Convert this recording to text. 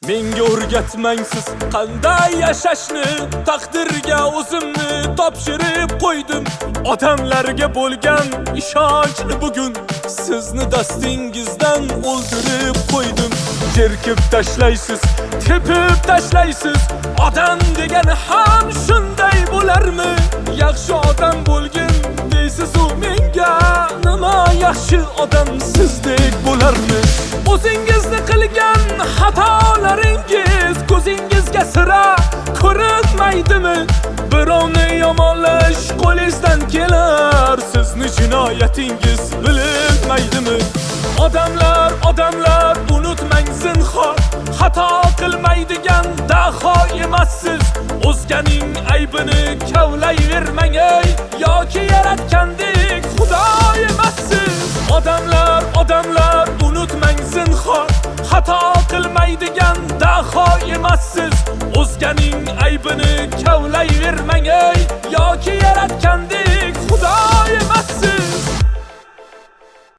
Menga o'rgatmang siz qanday yashashni, taqdirga o'zimni topshirib qo'ydim. Odamlarga bo'lgan ishonchni bugun sizni dastingizdan o'ldirib qo'ydim. Jerkib tashlaysiz, tepib tashlaysiz. Odam degani ham shunday bo'larmi? Yaxshi odam bo'lgin deysiz u menga. Nima yaxshi odam sizdek bo'larmi? O'zingizni qilgan xatolaringiz ko'zingizga sira ko'rinmaydimi? Birovni yomonlash qo'lingizdan kelar, sizni jinoyatingiz bilinmaydimi? Odamlar unutmang zinhor, xato qilmaydigan daho emassiz. O'zganing aybini kavlayvermang ey, yoki yaratgandek xudo emassiz. Odamlar unutmang zinhor, xato qilmaydigan daho emassiz. O'zganing aybini kavlayvermang ey, yoki yaratgandek